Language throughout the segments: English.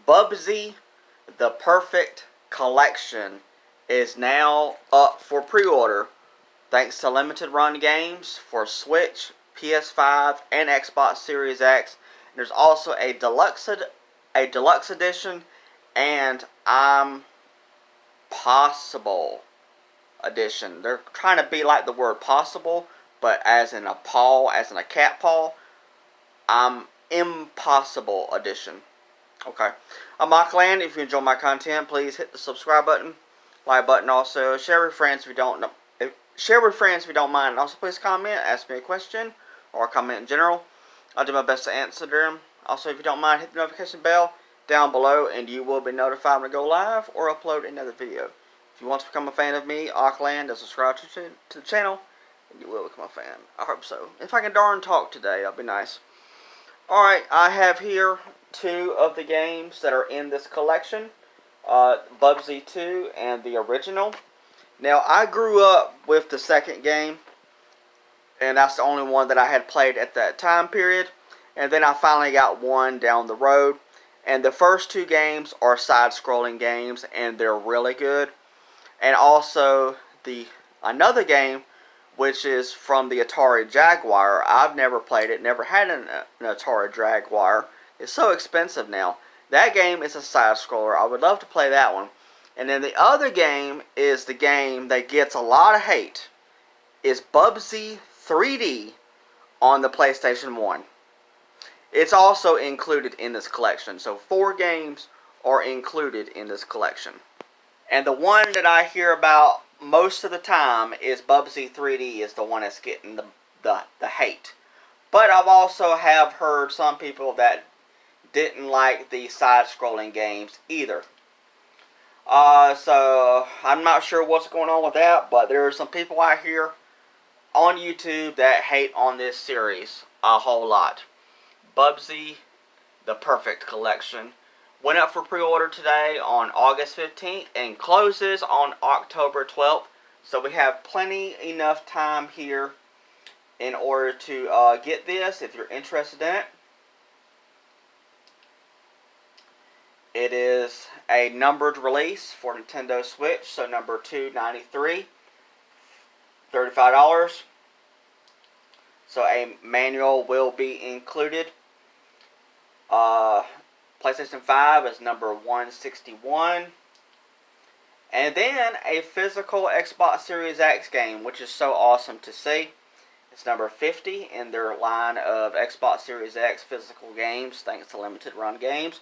Bubsy the Perfect Collection is now up for pre-order thanks to limited run games for Switch, PS5, and Xbox Series X. And there's also a deluxe edition and Im-paw-sible edition. They're trying to be like the word possible, but as in a paw, as in a cat paw. Im-paw-sible edition. Okay. I'm Michael. If you enjoy my content, please hit the subscribe button, like button, also share with friends if you don't know. Share with friends if you don't mind. And also, please comment, ask me a question, or comment in general. I'll do my best to answer them. Also, if you don't mind, hit the notification bell down below, and you will be notified when I go live or upload another video. If you want to become a fan of me, Auckland, subscribe to the channel, and you will become a fan. I hope so. If I can darn talk today, that'll be nice. Alright, I have here two of the games that are in this collection. Bubsy 2 and the original. Now, I grew up with the second game, and that's the only one that I had played at that time period. And then I finally got one down the road. And the first two games are side-scrolling games, and they're really good. And also, another game, which is from the Atari Jaguar. I've never played it, never had an Atari Jaguar. It's so expensive now. That game is a side-scroller. I would love to play that one. And then the other game is the game that gets a lot of hate. Is Bubsy 3D on the PlayStation 1. It's also included in this collection. So 4 games are included in this collection. And the one that I hear about most of the time is Bubsy 3D is the one that's getting the hate. But I've also have heard some people that didn't like the side-scrolling games either. So I'm not sure what's going on with that, but there are some people out here on YouTube that hate on this series a whole lot. Bubsy the Perfect Collection went up for pre-order today on August 15th and closes on October 12th. So we have plenty enough time here in order to get this if you're interested in it. It is a numbered release for Nintendo Switch, so number 293, $35. So a manual will be included. PlayStation 5 is number 161. And then a physical Xbox Series X game, which is so awesome to see. It's number 50 in their line of Xbox Series X physical games, thanks to limited run games.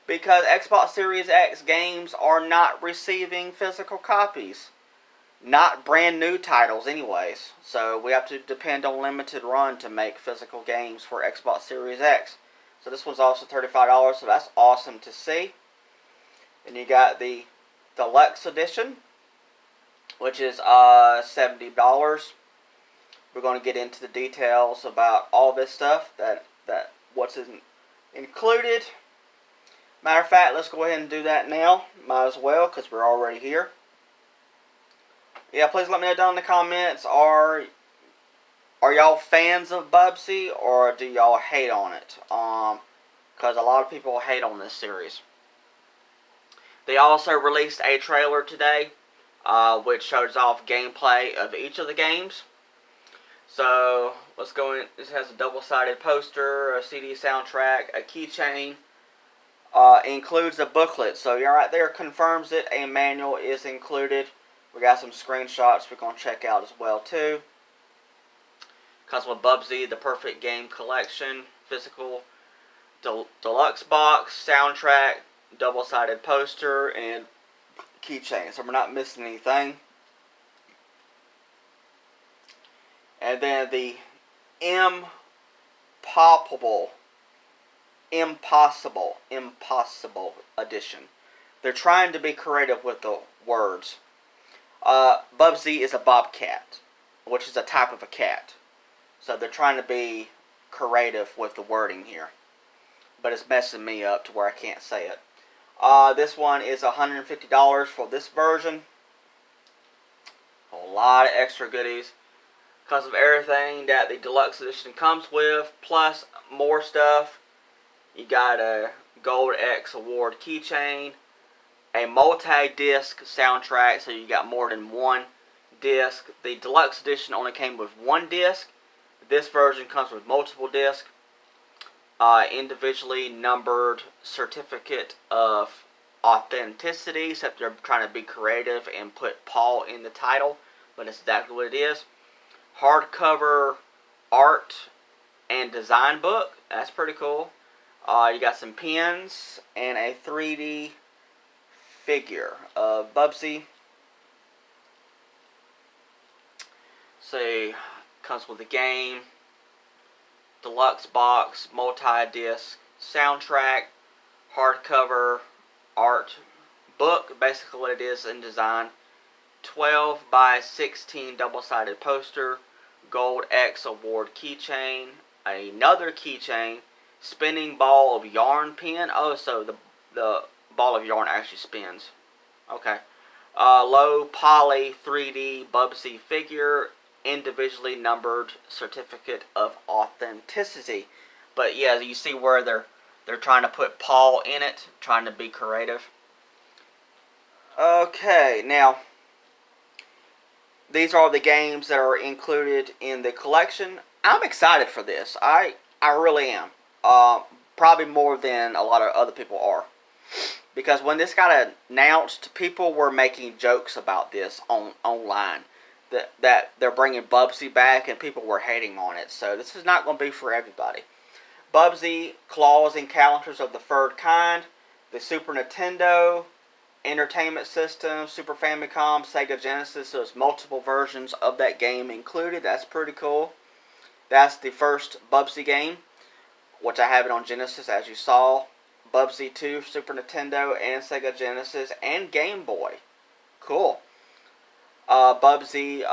Because Xbox Series X games are not receiving physical copies. Not brand new titles anyways. So we have to depend on limited run to make physical games for Xbox Series X. So this one's also $35, so that's awesome to see. And you got the deluxe edition, which is $70. We're going to get into the details about all this stuff, that what's included. Matter of fact, let's go ahead and do that now. Might as well, because we're already here. Yeah, please let me know down in the comments, are y'all fans of Bubsy, or do y'all hate on it? Because a lot of people hate on this series. They also released a trailer today, which shows off gameplay of each of the games. So, let's go in. This has a double-sided poster, a CD soundtrack, a keychain. Includes a booklet. So, yeah, right there confirms it. A manual is included. We got some screenshots we're going to check out as well, too. Comes with Bubsy the Perfect Game Collection, physical deluxe box, soundtrack, double-sided poster, and keychain. So we're not missing anything. And then the Im-paw-sible edition. They're trying to be creative with the words. Bubsy is a bobcat, which is a type of a cat. So they're trying to be creative with the wording here. But it's messing me up to where I can't say it. This one is $150 for this version. A lot of extra goodies. Because of everything that the deluxe edition comes with. Plus more stuff. You got a Gold X Award keychain, a multi-disc soundtrack, so you got more than one disc. The deluxe edition only came with one disc. This version comes with multiple discs. Individually numbered certificate of authenticity, except they're trying to be creative and put Paul in the title, but it's exactly what it is. Hardcover art and design book. That's pretty cool. You got some pins and a 3D figure of Bubsy. So, comes with the game, deluxe box, multi-disc soundtrack, hardcover art book, basically what it is in design, 12 by 16 double-sided poster, Gold X Award keychain, another keychain, spinning ball of yarn pin. Oh, so the ball of yarn actually spins. Okay. Low poly 3D Bubsy figure, individually numbered certificate of authenticity. But yeah, you see where they're trying to put Paul in it, trying to be creative. Okay, now these are the games that are included in the collection. I'm excited for this. I really am. Probably more than a lot of other people are. Because when this got announced, people were making jokes about this online. That they're bringing Bubsy back and people were hating on it. So this is not going to be for everybody. Bubsy Claws and Calendars of the Third Kind, the Super Nintendo Entertainment System, Super Famicom, Sega Genesis. So there's multiple versions of that game included. That's pretty cool. That's the first Bubsy game, which I have it on Genesis, as you saw. Bubsy 2, Super Nintendo, and Sega Genesis, and Game Boy. Cool. Bubsy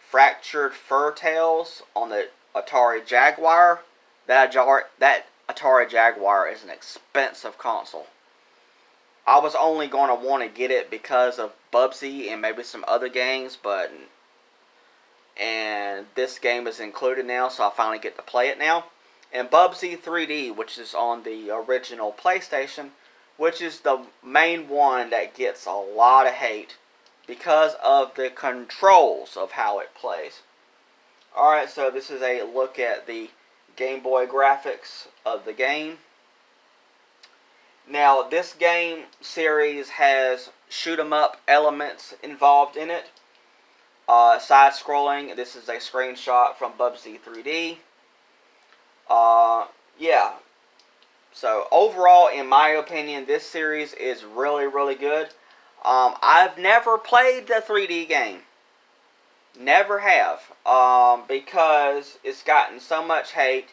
Fractured Fur Tales on the Atari Jaguar. That Atari Jaguar is an expensive console. I was only going to want to get it because of Bubsy and maybe some other games, and this game is included now, so I finally get to play it now. And Bubsy 3D, which is on the original PlayStation, which is the main one that gets a lot of hate because of the controls of how it plays. Alright, so this is a look at the Game Boy graphics of the game. Now, this game series has shoot-'em-up elements involved in it. Side-scrolling, this is a screenshot from Bubsy 3D. Yeah. So, overall, in my opinion, this series is really, really good. I've never played the 3D game. Never have. Because it's gotten so much hate,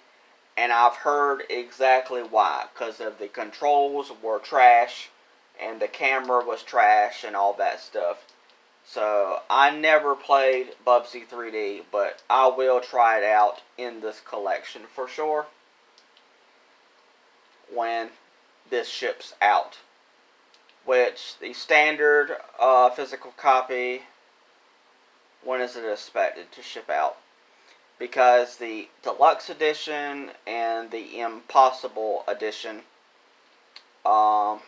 and I've heard exactly why. Because of the controls were trash, and the camera was trash, and all that stuff. So, I never played Bubsy 3D, but I will try it out in this collection for sure when this ships out. Which, the standard physical copy, when is it expected to ship out? Because the deluxe edition and the Im-paw-sible edition, I'm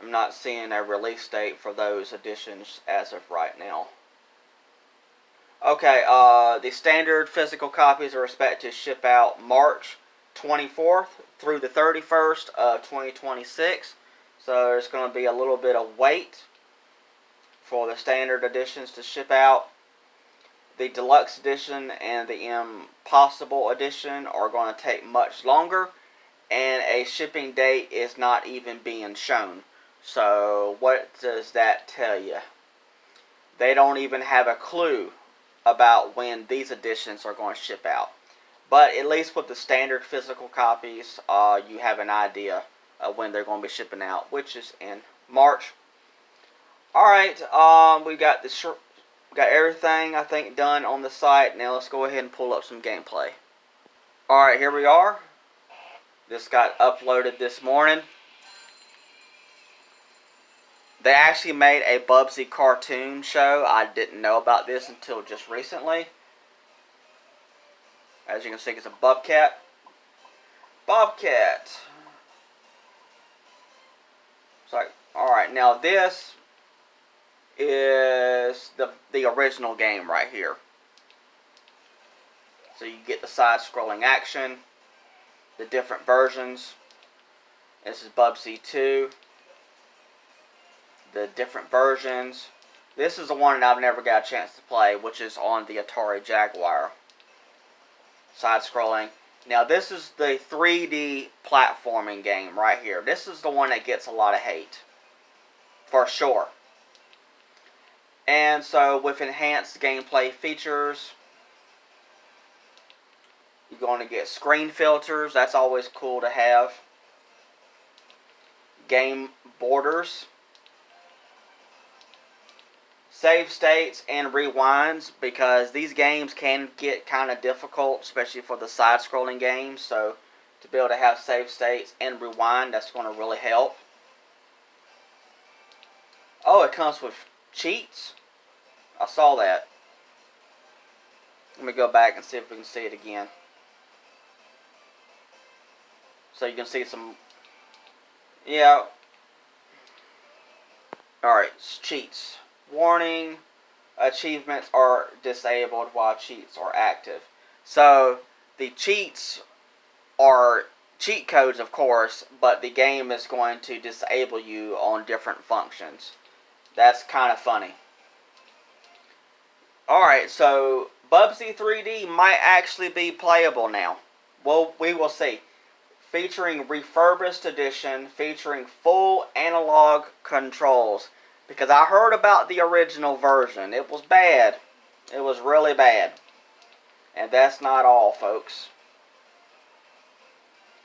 not seeing a release date for those editions as of right now. Okay, the standard physical copies are expected to ship out March 24th through the 31st of 2026. So there's going to be a little bit of wait for the standard editions to ship out. The deluxe edition and the Im-paw-sible edition are going to take much longer, and a shipping date is not even being shown. So what does that tell you? They don't even have a clue about when these editions are going to ship out. But at least with the standard physical copies, you have an idea of when they're going to be shipping out, which is in March. Alright, we got everything, I think, done on the site. Now let's go ahead and pull up some gameplay. Alright, here we are. This got uploaded this morning. They actually made a Bubsy cartoon show. I didn't know about this until just recently. As you can see, it's a Bobcat. Bobcat. So, alright, now this is the original game right here. So you get the side-scrolling action, the different versions. This is Bubsy 2. The different versions. This is the one that I've never got a chance to play, which is on the Atari Jaguar. Side-scrolling. Now this is the 3D platforming game right here. This is the one that gets a lot of hate. For sure. And so with enhanced gameplay features, you're going to get screen filters. That's always cool to have. Game borders. Save states and rewinds, because these games can get kind of difficult, especially for the side-scrolling games. So to be able to have save states and rewind, that's going to really help. Oh, it comes with cheats. I saw that. Let me go back and see if we can see it again. So you can see some... Yeah. Alright, cheats. Warning, achievements are disabled while cheats are active. So, the cheats are cheat codes, of course, but the game is going to disable you on different functions. That's kind of funny. Alright, so Bubsy 3D might actually be playable now. Well, we will see. Featuring refurbished edition, featuring full analog controls. Because I heard about the original version. It was bad. It was really bad. And that's not all, folks.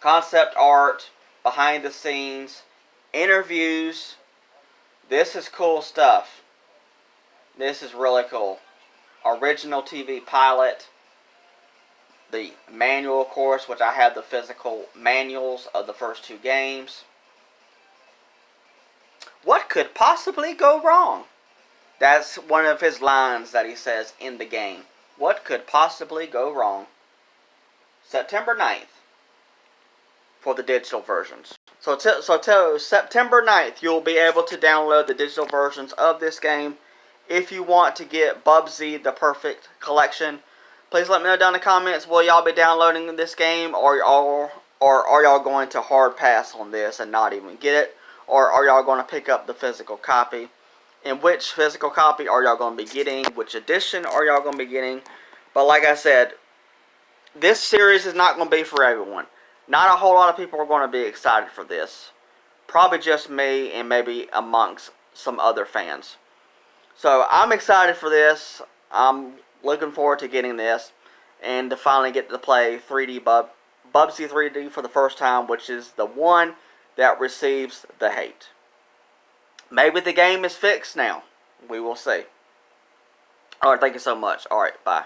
Concept art, behind the scenes, interviews. This is cool stuff. This is really cool. Original TV pilot. The manual, of course, which I have the physical manuals of the first two games. What could possibly go wrong? That's one of his lines that he says in the game. What could possibly go wrong? September 9th for the digital versions. So till September 9th, you'll be able to download the digital versions of this game. If you want to get Bubsy the Purrfect Collection, please let me know down in the comments. Will y'all be downloading this game, or are y'all going to hard pass on this and not even get it? Or are y'all going to pick up the physical copy? And which physical copy are y'all going to be getting? Which edition are y'all going to be getting? But like I said, this series is not going to be for everyone. Not a whole lot of people are going to be excited for this. Probably just me and maybe amongst some other fans. So I'm excited for this. I'm looking forward to getting this. And to finally get to play Bubsy 3D for the first time, which is the one that receives the hate. Maybe the game is fixed now. We will see. Alright, thank you so much. Alright, bye.